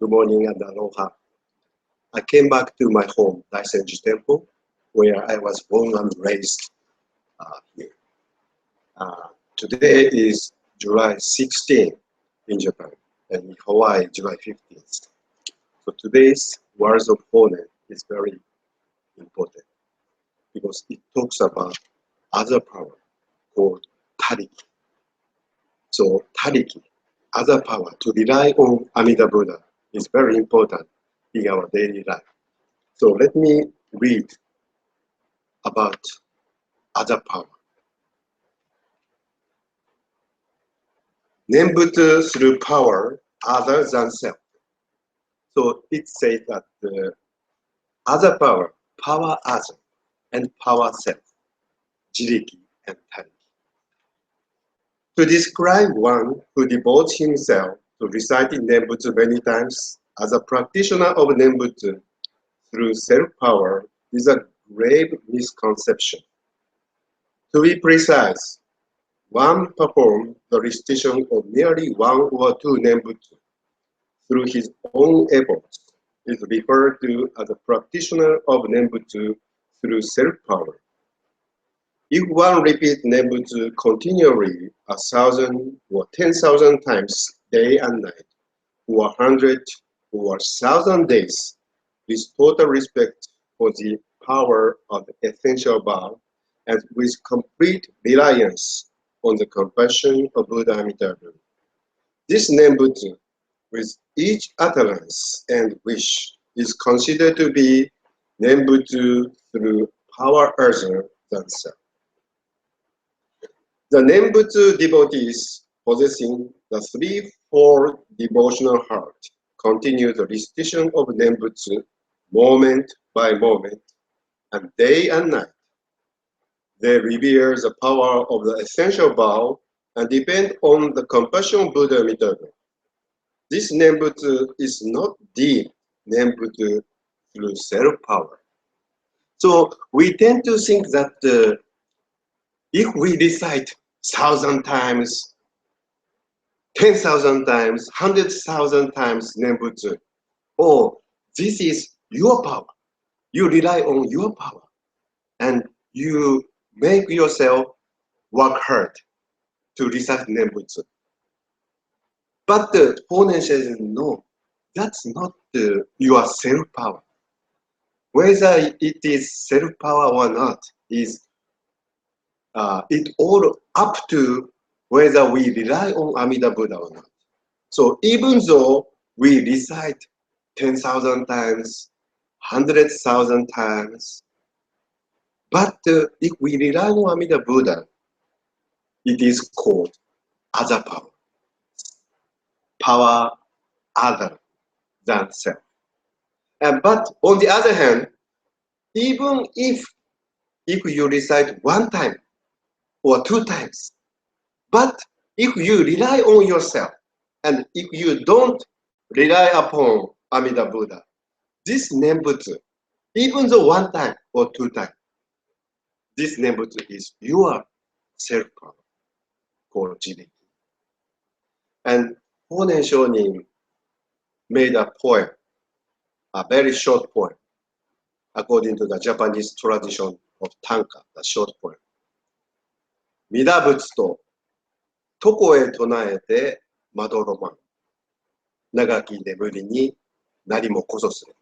Good morning and aloha. I came back to my home, Daisenji Temple, where I was born and raised here. Today is July 16th in Japan, and in Hawaii, July 15th. So today's Words of Honor is very important because it talks about other power called Tariki. So Tariki, other power, to rely on Amida Buddha is very important in our daily life. So let me read about other power. Nembutsu through power other than self. So it says that the other power, power other, and power self, jiriki and tariki. To describe one who devotes himself to reciting Nembutsu many times as a practitioner of Nembutsu through self-power is a grave misconception. To be precise, one performs the recitation of merely one or two Nembutsu through his own efforts is referred to as a practitioner of Nembutsu through self-power. If one repeats Nembutsu continually 1,000 or 10,000 times day and night, or 100 or 1,000 days, with total respect for the power of the essential vow, and with complete reliance on the compassion of Buddha Amitabha. This Nembutsu, with each utterance and wish, is considered to be Nembutsu through power other than self. The Nembutsu devotees possessing the threefold devotional heart continue the recitation of Nembutsu moment by moment and day and night. They revere the power of the essential vow and depend on the compassion of Buddha Amitabha. This Nembutsu is not deep Nembutsu through self-power. So we tend to think that if we recite 1,000 times, 10,000 times, 100,000 times Nembutsu, oh, this is your power. You rely on your power and you make yourself work hard to recite Nembutsu. But the opponent says, no, that's not your self-power. Whether it is self-power or not, is it all up to whether we rely on Amida Buddha or not. So even though we recite 10,000 times, 100,000 times, but if we rely on Amida Buddha, it is called other power. Power other than self. But on the other hand, even if you recite one time or two times, but if you rely on yourself and if you don't rely upon Amida Buddha, this Nembutsu, even though one time or two times, this Nembutsu is your self-power called Jiriki. And Honen Shonin made a poem, a very short poem, according to the Japanese tradition of tanka, the short poem. 弥陀仏と床へ唱えてまどろまん。長き眠りになりもこそすれ。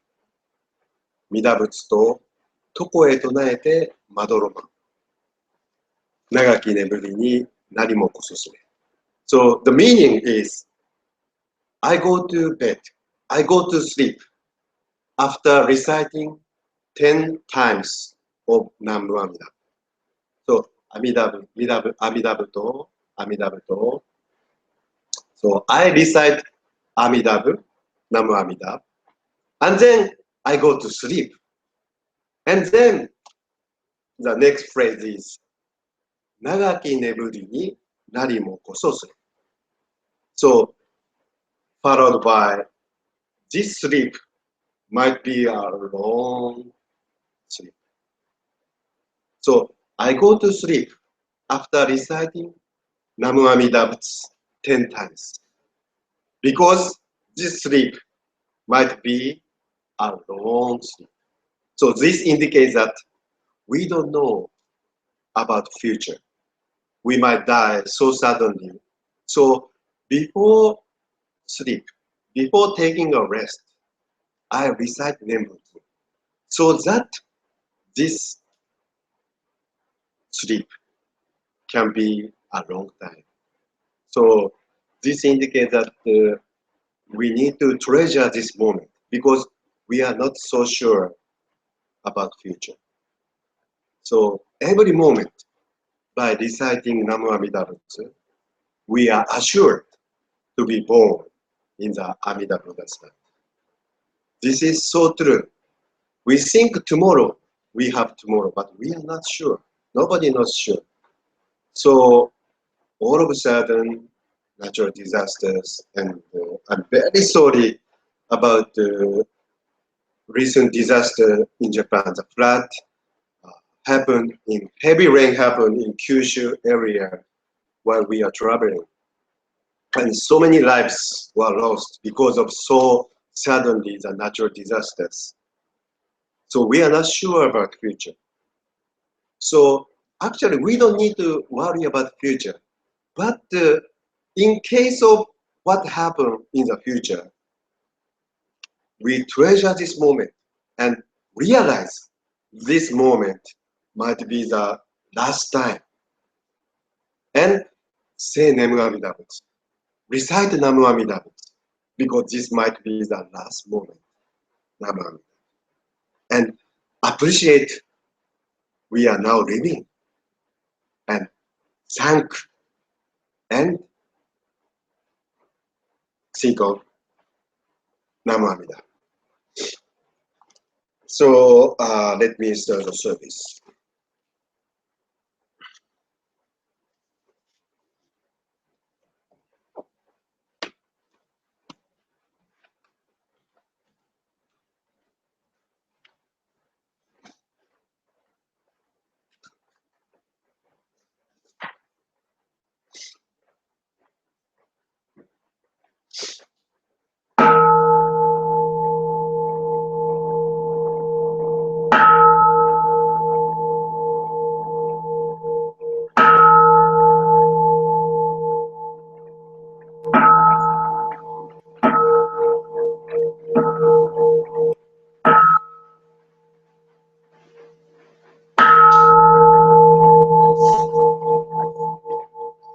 弥陀仏と床へ唱えてまどろまん。長き眠りになりもこそすれ。So the meaning is, I go to bed, I go to sleep after reciting 10 times of Namu Amida. So, Amidabu, Midabu, Amidabu, Amidabu. So, I recite Amidabu, Namu Amida, and then I go to sleep. And then the next phrase is, Nagaki neburi ni nari mo koso suru. So, followed by this sleep might be a long sleep. So I go to sleep after reciting Namu Amida Butsu 10 times. Because this sleep might be a long sleep. So this indicates that we don't know about future. We might die so suddenly. So before sleep, before taking a rest, I recite Nembutsu so that this sleep can be a long time. So this indicates that we need to treasure this moment because we are not so sure about future. So every moment by reciting Namu Amida Butsu, we are assured to be born in the Amida Buddha's life. This is so true. We think tomorrow we have tomorrow, but we are not sure. Nobody knows sure. So all of a sudden, natural disasters, and I'm very sorry about the recent disaster in Japan. The flood happened in heavy rain happened in Kyushu area while we are traveling, and so many lives were lost because of so suddenly the natural disasters. So we are not sure about future. So actually, we don't need to worry about future. But in case of what happened in the future, we treasure this moment and realize this moment might be the last time. And say Nemu Amida Butsu. Recite Namu Amida Butsu. Because this might be the last moment. Namu Amida. And appreciate we are now living. And thank and think of Namu Amida. So let me start the service.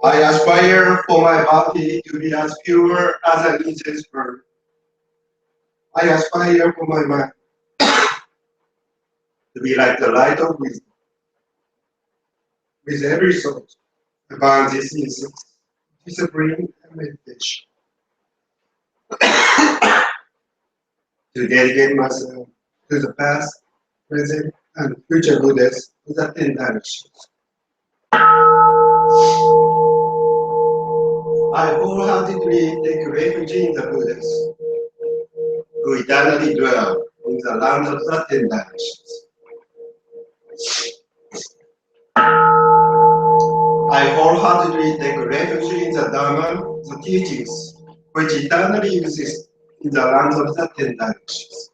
I aspire for my body to be as pure as an incense burn. I aspire for my mind to be like the light of wisdom. With every thought about this incense, discipline and meditation. To dedicate myself to the past, present, and future Buddhas of the 10 directions. I wholeheartedly take refuge in the Buddhas who eternally dwell in the land of the 10 directions. I wholeheartedly take refuge in the Dharma, the teachings, which eternally exist in the land of the 10 directions.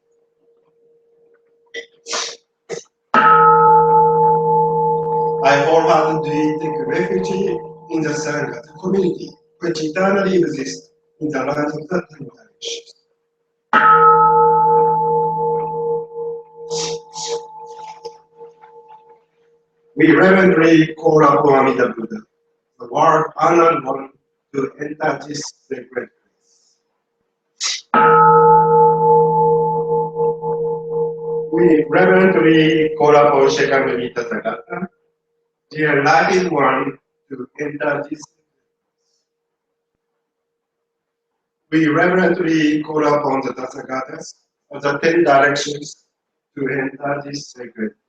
I wholeheartedly take refuge in the Sangha, the community, which eternally exists in the land of the 10 directions. We reverently call upon Amida Buddha, the world honored one, to enter this sacred place. We reverently call upon Shekamuni Tathagata, the enlightened one, to enter this. We reverently call upon the Tathagatas of the 10 directions to enter this sacred place.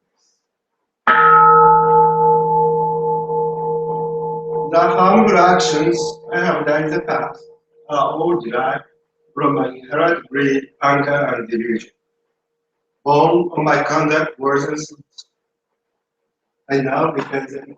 The humble actions I have done in the past are all derived from my inherent greed, anger, and delusion. Born on my conduct, words, and speech. I now repent them.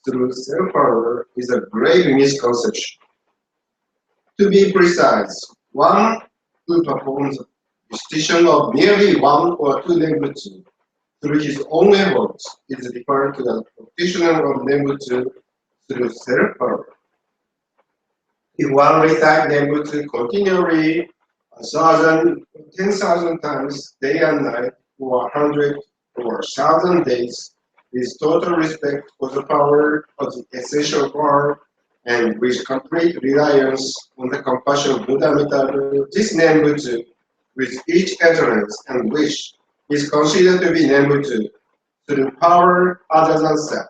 through self-power is a grave misconception. To be precise, one who performs the distinction of nearly one or two Nembutsu through his own efforts is referred to as practitioner of Nembutsu through self-power. If one recites Nembutsu continually 10,000 times day and night for 100 or 1,000 days with total respect for the power of the essential power and with complete reliance on the compassion of Buddha Mitaro, this Nembutsu, with each utterance and wish, is considered to be Nembutsu through power other than self.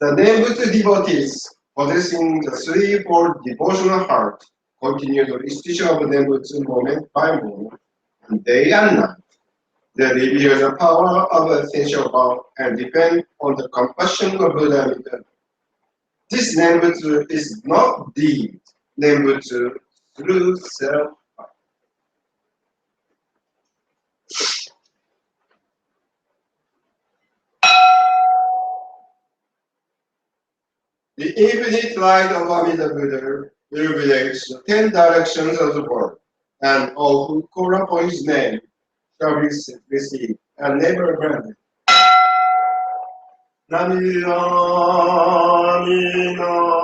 The Nembutsu devotees possessing the threefold devotional heart continue the recitation of Nembutsu moment by moment, and day and night. They reveal the power of essential power and depend on the compassion of Buddha Mitaro. This Nembutsu is not deed Nembutsu through self. The infinite light of Amida Buddha illuminates the 10 directions of the world, and all who call upon his name shall receive and never abandon. Namina, Namina,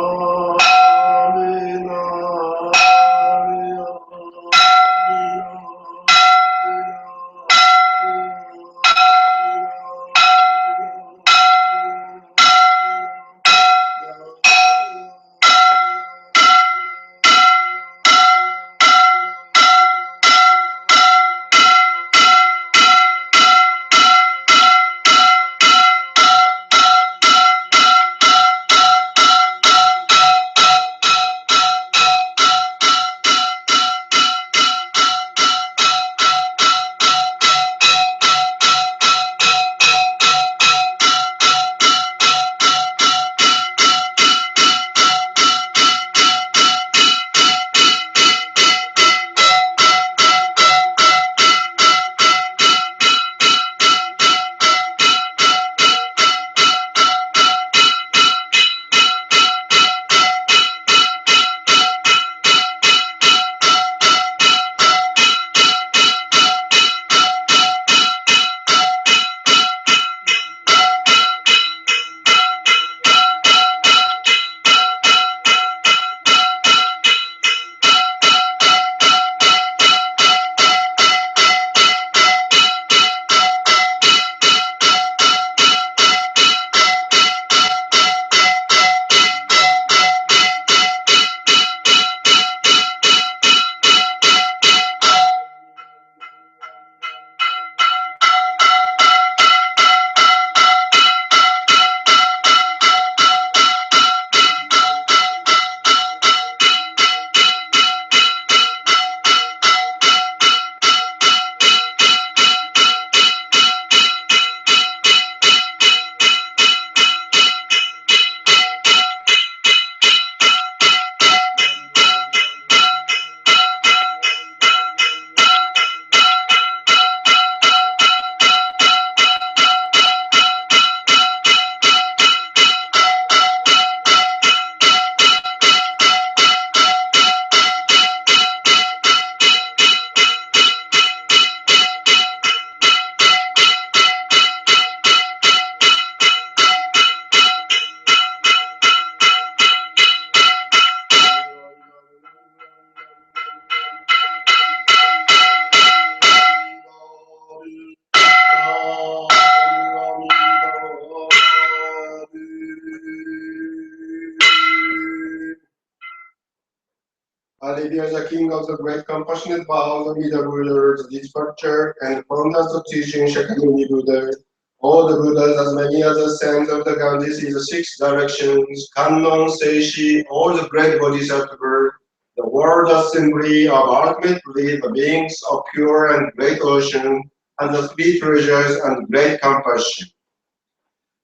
Alleluia, the King of the great compassionate vows of the rulers, the dispatcher and founders of teaching Shakyamuni Buddha. All the Buddhas, as many as the sands of the Ganges in the six directions, Kannon, Seishi, all the great bodhisattvas, the world assembly of ultimately the beings of pure and great ocean, and the three treasures and great compassion.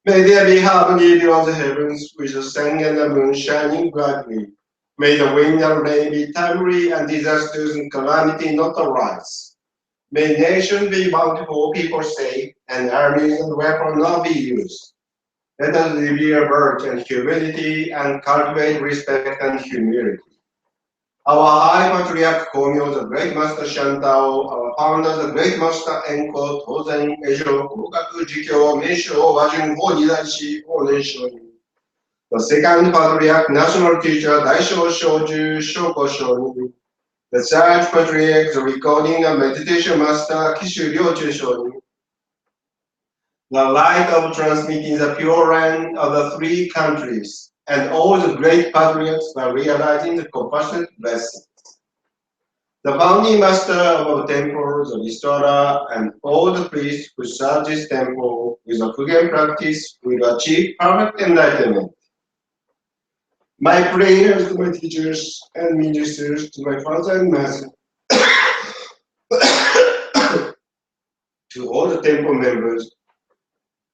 May there be harmony beyond the heavens, with the sun and the moon shining brightly. May the wind and rain be timely, and disasters and calamity not arise. May nations be bountiful, people safe, and armies and weapons not be used. Let us revere virtue and humility and cultivate respect and humility. Our High Patriarch Komyo, the Great Master Shantao, our founder, the Great Master Enko, Tozen Ejo, Gokaku Jikyo, Meisho, Wajun Ho Nidaishi, Ho Nensho. The second Patriarch, National Teacher, Daisho Shoju, Shoko Shonin. The third Patriarch, the Recording and Meditation Master, Kishu Ryochu Shonin. The light of transmitting the pure land of the three countries, and all the great patriots by realizing the compassionate blessing. The founding master of our temple, the restorer, and all the priests who serve this temple with a Fugen practice will achieve perfect enlightenment. My prayers to my teachers and ministers, to my father and mother, to all the temple members,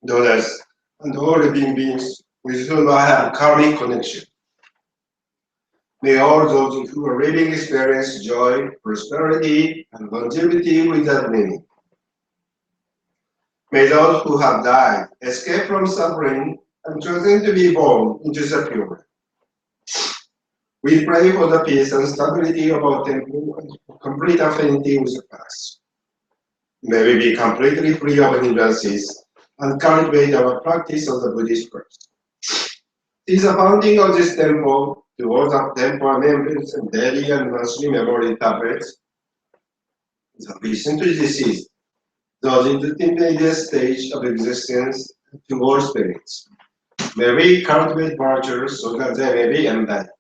donors, and all living beings with whom I have karmic connection. May all those who are living experience joy, prosperity, and longevity without limit. May those who have died escape from suffering and chosen to be born into the pure. We pray for the peace and stability of our temple and complete affinity with the past. May we be completely free of hindrances and cultivate our practice of the Buddhist first. Since the founding of this temple, to all the temple members and daily and monthly memory tablets, the recently deceased, those in the intermediate stage of existence, to all spirits. May we cultivate virtues so that they may be enlightened.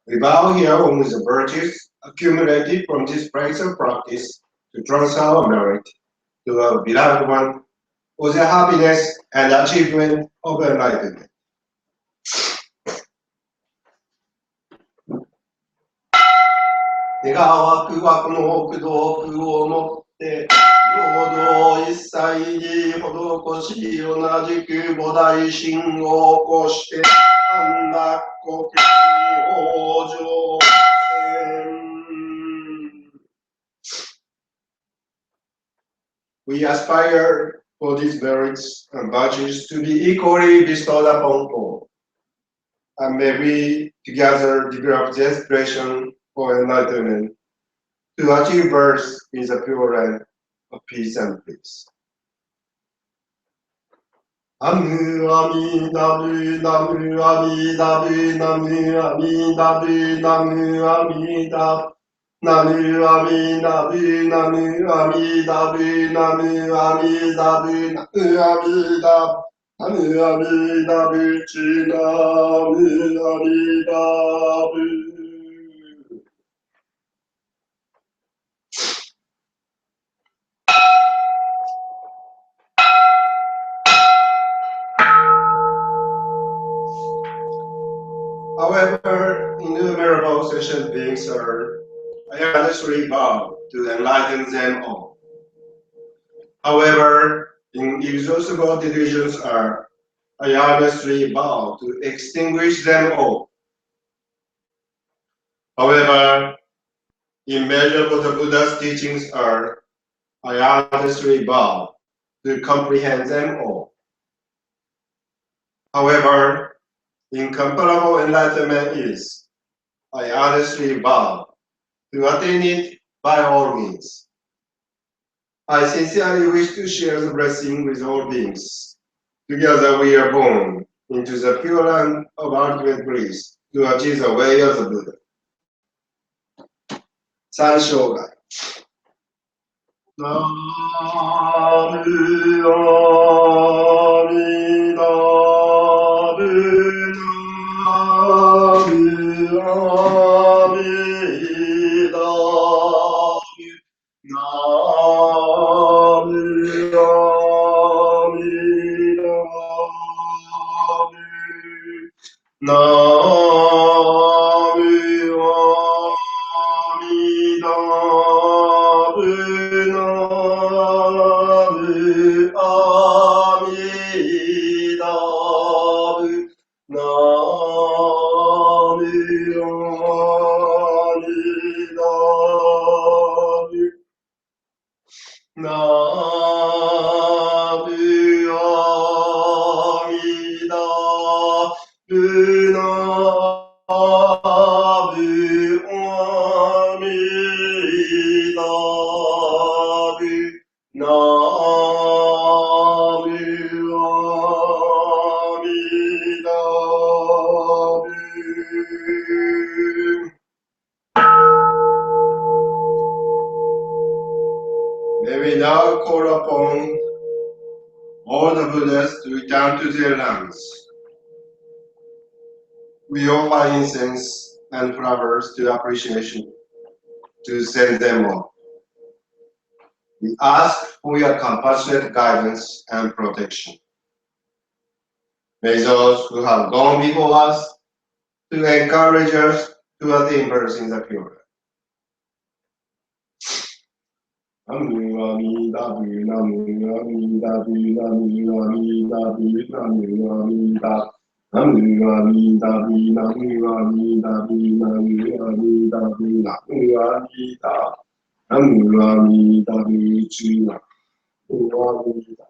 We vow here on the virtues accumulated from this place of practice to transfer our merit to our beloved one for the happiness and achievement of enlightenment. 내가 와그の苦道苦をもって平等一切に施し同じく菩提心を起こして安楽国に往生せん。We aspire for these merits and virtues to be equally bestowed upon all. And may we together develop the aspiration for enlightenment to achieve birth in the pure land of peace and peace. Namu Amidabu, Namu Amidabu, Namu Amidabu, Namu Amidabu. Namu Amidabu, Namu Amidabu, Namu Amidabu, Namu Amidabu, Namu Amidabu, Namu Amidabu. However, innumerable sentient beings are earnestly bound to enlighten them all. However, inexhaustible delusions are earnestly bound to extinguish them all. However, immeasurable the Buddha's teachings are earnestly bound to comprehend them all. However, incomparable enlightenment is earnestly bound to attain it by all means. I sincerely wish to share the blessing with all beings. Together we are born into the pure land of ultimate bliss to achieve the way of the Buddha. Sanshogai. Namu May we now call upon all the Buddhas to return to their lands. We offer incense and flowers to appreciation to send them on. We ask for your compassionate guidance and protection. May those who have gone before us to encourage us to attain birth in the pure. Namu Amida Bu, Namu Amida Bu, Namu Amida Bu, Namu Amida. Namu Amida Bu, Namu Amida Bu, Namu Amida Bu, Namu Amida. Namu Amida Bu, Namu Amida.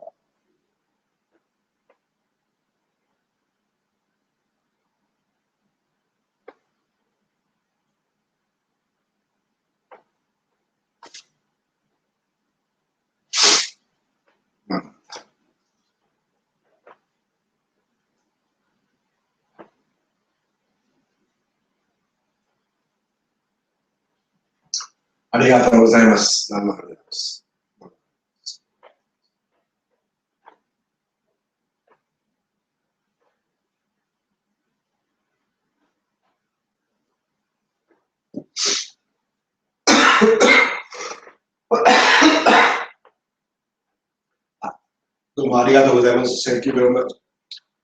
ありがとうございます。何もありがとうございます。どうもありがとうございます。Thank you very much.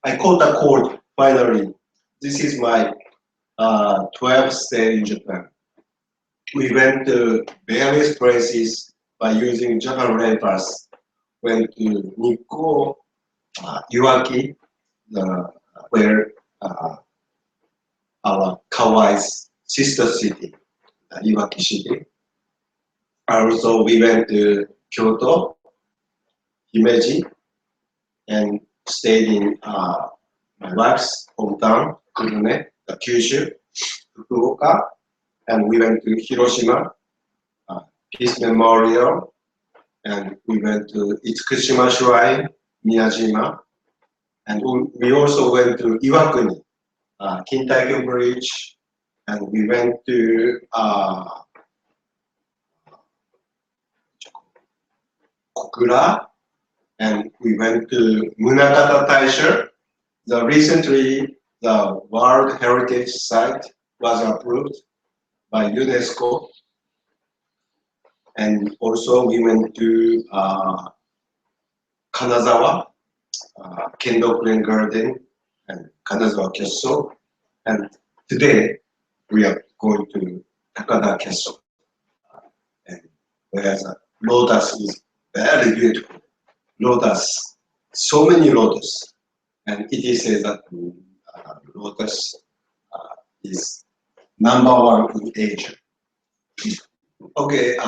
I caught a cold finally. This is my 12th stay in Japan. We went to various places by using Japan Rail Bus. Went to Nikko, Iwaki, where our Kawai's sister city, Iwaki city. Also, we went to Kyoto, Himeji, and stayed in my wife's hometown, Kurune, Kyushu, Fukuoka, and we went to Hiroshima, Peace Memorial, and we went to Itsukushima Shrine, Miyajima, and we also went to Iwakuni, Kintaikyo Bridge, and we went to Kokura, and we went to Munakata Taisha. Recently, the World Heritage Site was approved by UNESCO. And also we went to Kanazawa, Kendo Garden, and Kanazawa Castle. And today we are going to Takada Castle. And where the lotus is very beautiful. Lotus, so many lotus. And it is said that lotus is #1 in Asia. Okay,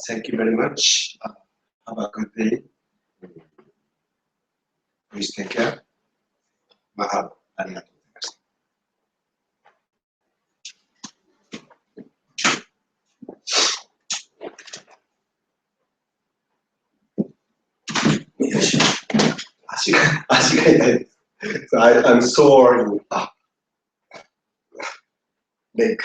thank you very much. Have a good day. Please take care. Mahalo. Arigatou gozaimasu. So I'm sore in leg.